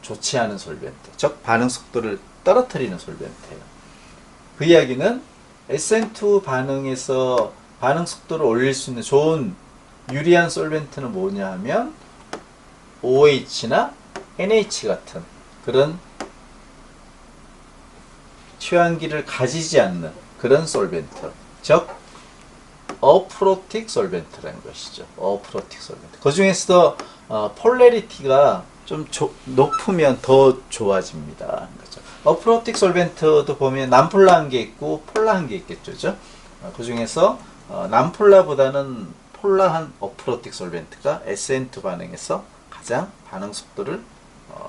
좋지 않은 솔벤트, 즉 반응 속도를 떨어뜨리는 솔벤트예요. 그 이야기는 SN2 반응에서 반응 속도를 올릴 수 있는 좋은 유리한 솔벤트는 뭐냐 하면 OH나 NH 같은 그런 취환기를 가지지 않는 그런 솔벤트, 즉 어프로틱 솔벤트라는 것이죠. 어프로틱 솔벤트. 그 중에서도 폴레리티가 좀 높으면 더 좋아집니다. 그렇죠? 어프로틱 솔벤트도 보면 남폴라한 게 있고 폴라한 게 있겠죠. 그 중에서 남폴라보다는 폴라한 어프로틱 솔벤트가 SN2 반응에서 가장 반응 속도를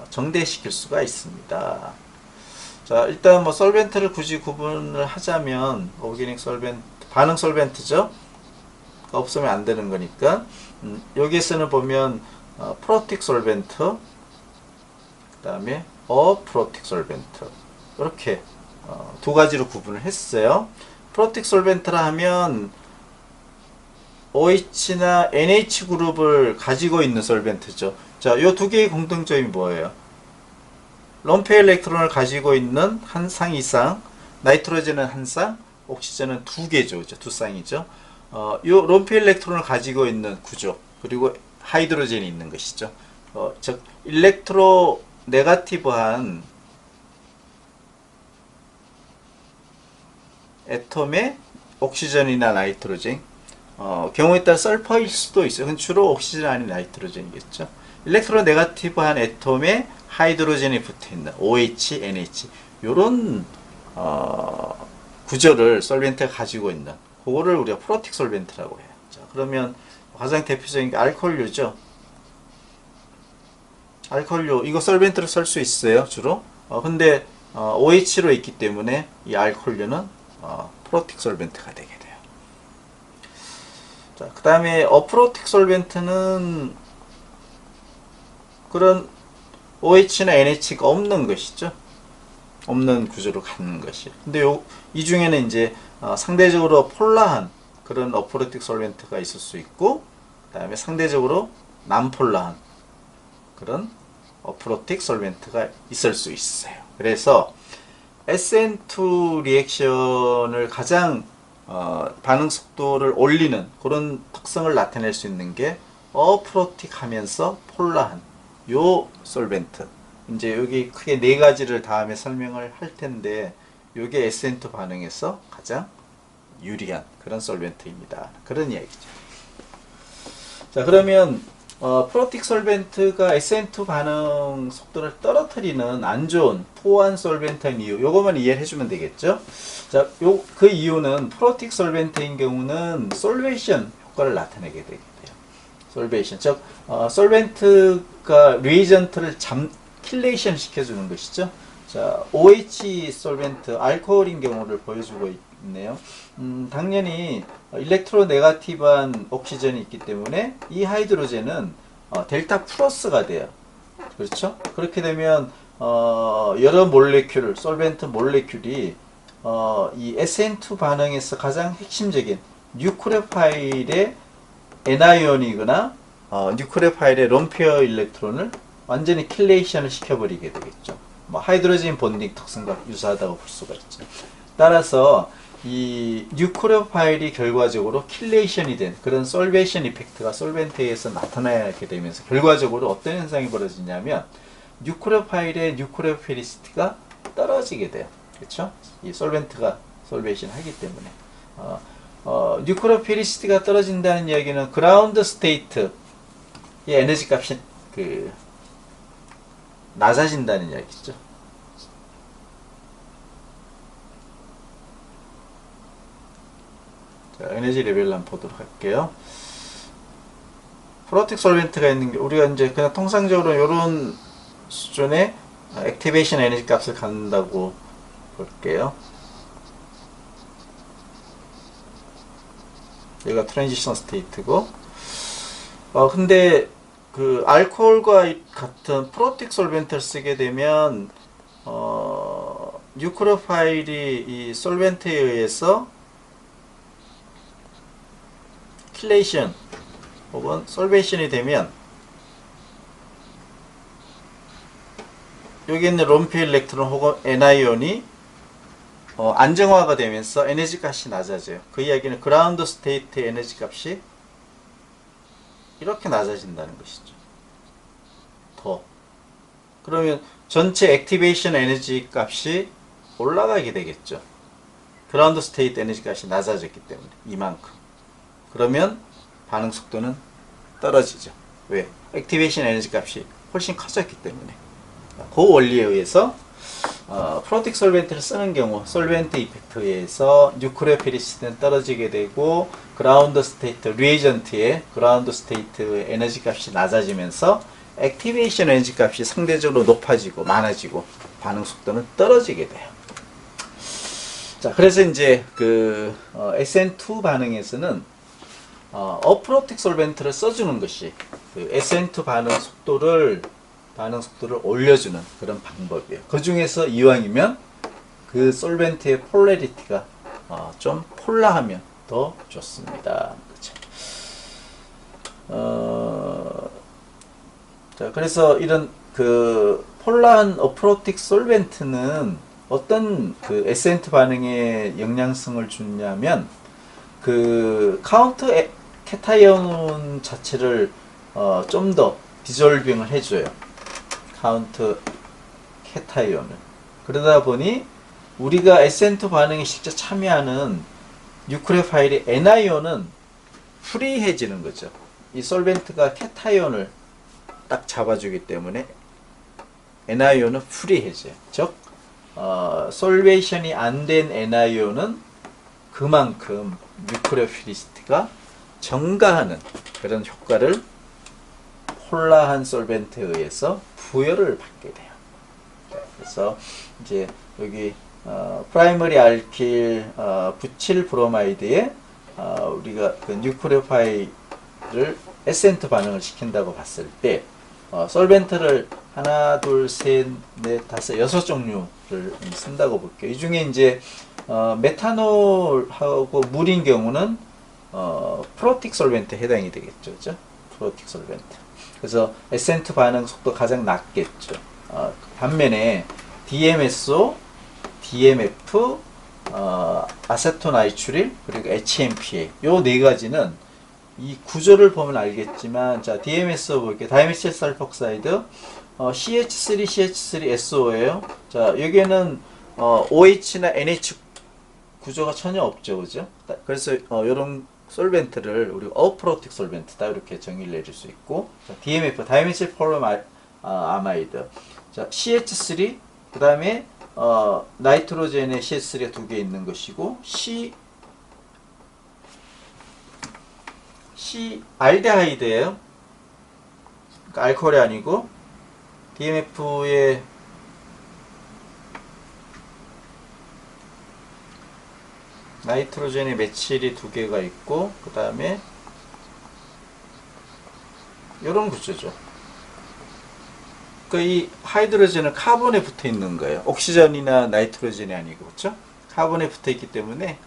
정대시킬 수가 있습니다. 자, 일단 뭐 솔벤트를 굳이 구분을 하자면 오르가닉 솔벤트, 반응 솔벤트죠. 없으면 안 되는 거니까. 여기에서는 보면 프로틱 솔벤트, 그 다음에 어프로틱 솔벤트, 이렇게 두 가지로 구분을 했어요. 프로틱 솔벤트라 하면 OH나 NH 그룹을 가지고 있는 솔벤트죠. 자, 이 두 개의 공통점이 뭐예요? 럼페 일렉트론을 가지고 있는 한 쌍 이상, 나이트로젠은 한 쌍, 옥시전은 두 개죠. 두 쌍이죠. 이 럼페 일렉트론을 가지고 있는 구조, 그리고 하이드로젠이 있는 것이죠. 즉 일렉트로 네가티브한 애톰의 옥시전이나 나이트로젠, 경우에 따라 설퍼일 수도 있어요. 근데 주로 옥시전 아닌 나이트로젠이겠죠. 일렉트로 네가티브한 애톰에 하이드로젠이 붙어있는 OH, NH 요런 구조를 솔벤트가 가지고 있는, 그거를 우리가 프로틱 솔벤트라고 해요. 자, 그러면 가장 대표적인 게 알코올류죠. 알코올류, 이거 솔벤트로 쓸 수 있어요, 주로. 근데 OH로 있기 때문에 이 알코올류는 프로틱 솔벤트가 되게 돼요. 자, 그 다음에 어프로틱 솔벤트는 그런 OH나 NH가 없는 것이죠. 없는 구조로 갖는 것이. 근데 이 중에는 이제 상대적으로 폴라한 그런 어프로틱 솔벤트가 있을 수 있고, 그 다음에 상대적으로 난폴라한 그런 어프로틱 솔벤트가 있을 수 있어요. 그래서 SN2 리액션을 가장 반응 속도를 올리는 그런 특성을 나타낼 수 있는 게 어프로틱 하면서 폴라한 요 솔벤트. 이제 여기 크게 네 가지를 다음에 설명을 할 텐데, 요게 SN2 반응에서 가장 유리한 그런 솔벤트입니다. 그런 이야기죠. 자, 그러면 프로틱 솔벤트가 SN2 반응 속도를 떨어뜨리는 안 좋은 포환 솔벤트인 이유, 요것만 이해를 해주면 되겠죠. 자, 그 이유는 프로틱 솔벤트인 경우는 솔베이션 효과를 나타내게 되게 돼요. 솔베이션, 즉 솔벤트가 리에이전트를 킬레이션 시켜주는 것이죠. 자, OH 솔벤트, 알코올인 경우를 보여주고 있네요. 당연히 일렉트로 네가티브한 옥시전이 있기 때문에 이 하이드로젠은 델타 플러스가 돼요. 그렇죠? 그렇게 되면 여러 몰레큘, 솔벤트 몰레큘이 이 SN2 반응에서 가장 핵심적인 뉴크레오파일의 N아이온이거나 뉴크레오파일의 롬페어 일렉트론을 완전히 킬레이션을 시켜버리게 되겠죠. 뭐 하이드로젠 본딩 특성과 유사하다고 볼 수가 있죠. 따라서 이 뉴크레오파일이 결과적으로 킬레이션이 된 그런 솔베이션 이펙트가 솔벤트에서 나타나게 되면서 결과적으로 어떤 현상이 벌어지냐면 뉴크레오파일의 뉴크레오피리시티가 떨어지게 돼요. 그렇죠? 이 솔벤트가 솔베이션 하기 때문에 뉴크레오피리시티가 떨어진다는 이야기는 그라운드 스테이트의 에너지 값이 낮아진다는 이야기죠. 자, 에너지 레벨을 한번 보도록 할게요. 프로틱 솔벤트가 있는 게 우리가 이제 그냥 통상적으로 이런 수준의 액티베이션 에너지 값을 갖는다고 볼게요. 여기가 트랜지션 스테이트고, 근데 그 알코올과 같은 프로틱 솔벤트를 쓰게 되면 뉴크레오파일이 이 솔벤트에 의해서 킬레이션 혹은 솔베이션이 되면 여기 있는 롬페 일렉트론 혹은 N아이온이 안정화가 되면서 에너지 값이 낮아져요. 그 이야기는 그라운드 스테이트 에너지 값이 이렇게 낮아진다는 것이죠. 더. 그러면 전체 액티베이션 에너지 값이 올라가게 되겠죠. 그라운드 스테이트 에너지 값이 낮아졌기 때문에 이만큼. 그러면 반응 속도는 떨어지죠. 왜? 액티베이션 에너지 값이 훨씬 커졌기 때문에. 그 원리에 의해서 프로틱 솔벤트를 쓰는 경우 솔벤트 이펙트에 의해서 뉴크레오피리시티는 떨어지게 되고 그라운드 스테이트 리에이전트의 그라운드 스테이트 에너지 값이 낮아지면서 액티베이션 에너지 값이 상대적으로 높아지고 많아지고 반응 속도는 떨어지게 돼요. 자, 그래서 이제 그 SN2 반응에서는 어프로틱 솔벤트를 써주는 것이 그 SN2 반응 속도를 올려주는 그런 방법이에요. 그 중에서 이왕이면 그 솔벤트의 폴라리티가 좀 폴라하면 더 좋습니다. 그렇죠? 자, 그래서 이런 그 폴라한 어프로틱 솔벤트는 어떤 그 SN2 반응에 영향성을 주냐면 그 카운터 캐타이온 자체를 좀 더 디졸빙을 해줘요. 카운트 캐타이온을. 그러다 보니 우리가 SN2 반응에 실제 참여하는 뉴크레오파일의 N아이온은 프리해지는 거죠. 이 솔벤트가 캐타이온을 딱 잡아주기 때문에 N아이온은 프리해져요. 즉 솔베이션이 안 된 N아이온은 그만큼 뉴크레오피리시티가 증가하는 그런 효과를 폴라한 솔벤트에 의해서 부여를 받게 돼요. 그래서 이제 여기 프라이머리 알킬 부칠 브로마이드에 우리가 그 뉴크레오파일을 SN2 반응을 시킨다고 봤을 때 솔벤트를 하나, 둘, 셋, 넷, 다섯, 여섯 종류를 쓴다고 볼게요. 이 중에 이제 메탄올하고 물인 경우는 프로틱 솔벤트에 해당이 되겠죠, 그죠? 프로틱 솔벤트. 그래서 SN2 반응 속도 가장 낮겠죠. 반면에 DMSO, DMF, 아세토나이트릴 그리고 HMPA 요 네 가지는 이 구조를 보면 알겠지만, 자 DMSO 볼게요. 다이메틸 설폭사이드 CH3, CH3SO예요. 자 여기에는 OH나 NH 구조가 전혀 없죠, 그죠? 그래서 이런 솔벤트를 우리 어프로틱 솔벤트다 이렇게 정의를 내릴 수 있고, 자, DMF 다이메틸 포르아마이드, 자 CH3 그 다음에 나이트로젠에 CH3가 두 개 있는 것이고, C 알데하이드예요. 그러니까 알코올이 아니고 DMF에 나이트로젠의 메칠이 두 개가 있고, 그 다음에 이런 구조죠. 이 하이드로젠은 카본에 붙어 있는 거예요. 옥시전이나 나이트로젠이 아니고, 그렇죠? 카본에 붙어 있기 때문에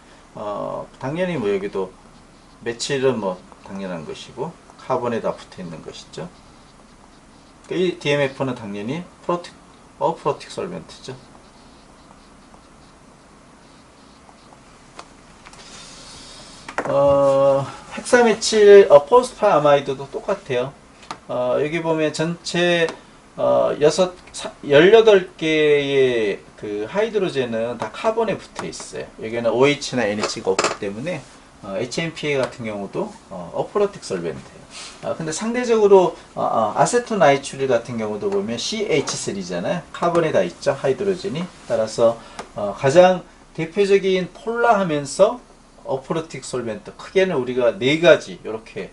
당연히 뭐 여기도 메칠은 뭐 당연한 것이고 카본에 다 붙어 있는 것이죠. 이 DMF는 당연히 프로틱 솔벤트죠. 헥사메칠 포스파아마이드도 똑같아요. 여기 보면 전체 18개의 그 하이드로젠은 다 카본에 붙어 있어요. 여기는 OH나 NH가 없기 때문에 HMPA 같은 경우도 어프로틱 솔벤트예요. 근데 상대적으로 아세토나이트릴 같은 경우도 보면 CH3잖아요. 카본에 다 있죠, 하이드로젠이. 따라서 가장 대표적인 폴라하면서 어프로틱 솔벤트, 크게는 우리가 네 가지 이렇게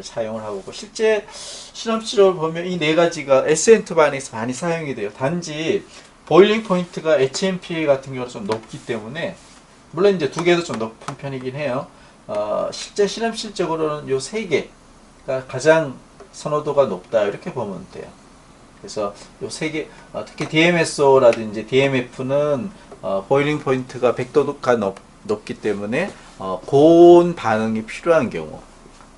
사용을 하고, 실제 실험치료를 보면 이 네 가지가 SN2 반응에서 많이 사용이 돼요. 단지 보일링 포인트가 HMPA 같은 경우는 좀 높기 때문에, 물론 이제 두 개도 좀 높은 편이긴 해요. 실제 실험실적으로는 요 세 개가 가장 선호도가 높다 이렇게 보면 돼요. 그래서 요 세 개, 특히 DMSO라든지 DMF는 보일링 포인트가 100도가 높기 때문에 고온 반응이 필요한 경우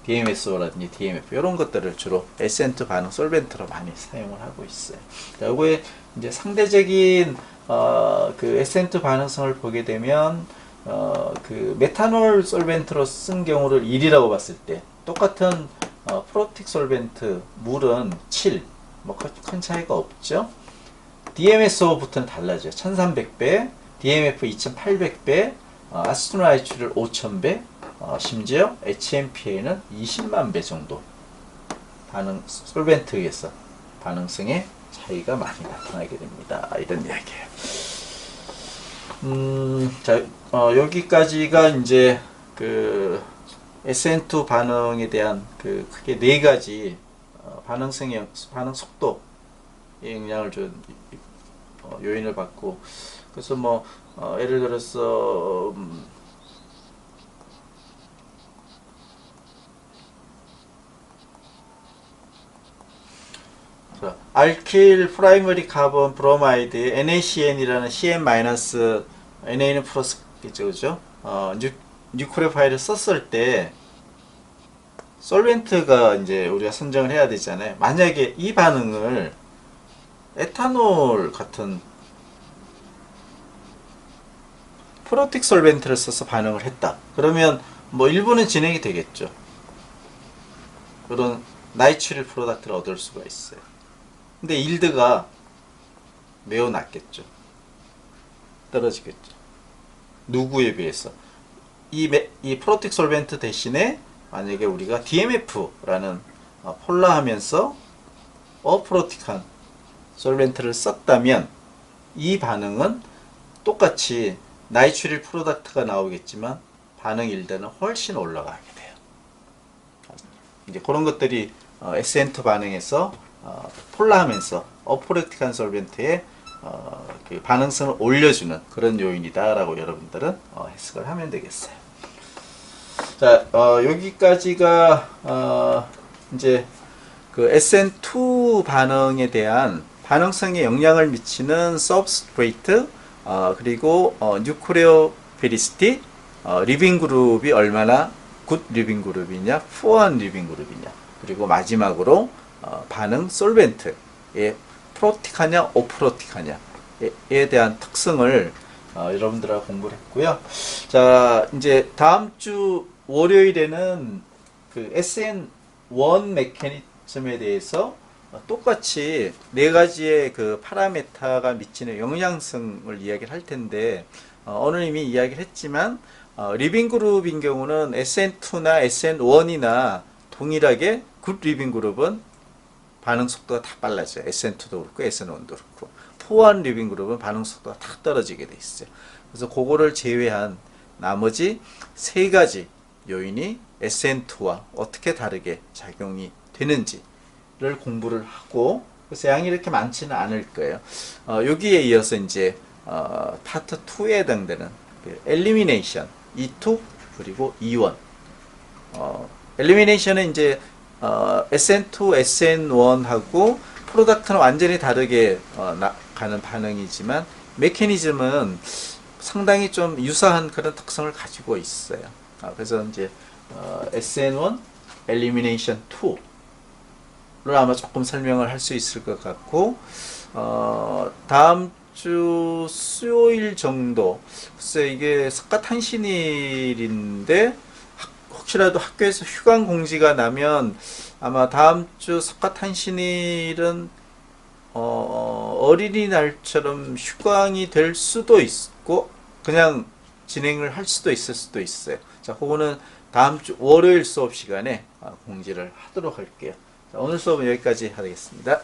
DMSO라든지 DMF 이런 것들을 주로 SN2 반응 솔벤트로 많이 사용을 하고 있어요. 요거에 이제 상대적인 그 SN2 반응성을 보게 되면 그 메탄올 솔벤트로 쓴 경우를 1이라고 봤을 때, 똑같은 프로틱 솔벤트 물은 7, 뭐 큰 차이가 없죠. DMSO부터는 달라져요. 1300배, DMF 2800배, 아스토나이트릴 5000배, 심지어 HMPA는 20만 배 정도 솔벤트에 의해서 반응성의 차이가 많이 나타나게 됩니다. 이런 이야기예요. 자, 여기까지가 이제 그 SN2 반응에 대한 그 크게 네 가지 반응 속도에 영향을 준 요인을 받고, 그래서 뭐 예를 들어서 알킬 프라이머리 카본 브로마이드 NaCn이라는 CN- Na는 플러스겠죠, 그죠? 뉴크레오파일을 썼을 때 솔벤트가 이제 우리가 선정을 해야 되잖아요. 만약에 이 반응을 에탄올 같은 프로틱 솔벤트를 써서 반응을 했다. 그러면 뭐 일부는 진행이 되겠죠. 그런 나이트릴 프로덕트를 얻을 수가 있어요. 근데 일드가 매우 낮겠죠. 떨어지겠죠. 누구에 비해서? 이 프로틱 솔벤트 대신에 만약에 우리가 DMF라는 폴라하면서 어프로틱한 솔벤트를 썼다면 이 반응은 똑같이 나이트릴 프로덕트가 나오겠지만 반응 일대는 훨씬 올라가게 돼요. 이제 그런 것들이 SN2 반응에서 폴라하면서 어프로틱한 솔벤트의 그 반응성을 올려주는 그런 요인이다라고 여러분들은 해석을 하면 되겠어요. 자, 여기까지가 이제 그 SN2 반응에 대한 반응성에 영향을 미치는 서브스트레이트, 그리고 뉴클레어 페리시티, 리빙 그룹이 얼마나 굿 리빙 그룹이냐, 푸어한 리빙 그룹이냐, 그리고 마지막으로 반응 솔벤트의 프로틱하냐, 오프로틱하냐에 대한 특성을 여러분들하고 공부를 했고요. 자, 이제 다음 주 월요일에는 그 SN1 메커니즘에 대해서 똑같이 네 가지의 그 파라메타가 미치는 영향성을 이야기를 할 텐데, 오늘 이미 이야기를 했지만 리빙 그룹인 경우는 SN2나 SN1이나 동일하게 굿 리빙 그룹은 반응 속도가 다 빨라져요. SN2도 그렇고 SN1도 그렇고. 포한 리빙 그룹은 반응 속도가 다 떨어지게 돼 있어요. 그래서 그거를 제외한 나머지 세 가지 요인이 SN2와 어떻게 다르게 작용이 되는지를 공부를 하고, 그래서 양이 이렇게 많지는 않을 거예요. 여기에 이어서 이제 파트 2에 해당되는 엘리미네이션 E2 그리고 E1. 엘리미네이션은 이제 SN2, SN1하고 프로덕트는 완전히 다르게 가는 반응이지만 메커니즘은 상당히 좀 유사한 그런 특성을 가지고 있어요. 그래서 이제 SN1, Elimination 2를 아마 조금 설명을 할 수 있을 것 같고, 다음 주 수요일 정도, 글쎄 이게 석가탄신일인데 혹시라도 학교에서 휴관 공지가 나면 아마 다음 주 석가탄신일은 어린이날처럼 휴관이 될 수도 있고 그냥 진행을 할 수도 있을 수도 있어요. 자, 그거는 다음 주 월요일 수업 시간에 공지를 하도록 할게요. 자, 오늘 수업은 여기까지 하겠습니다.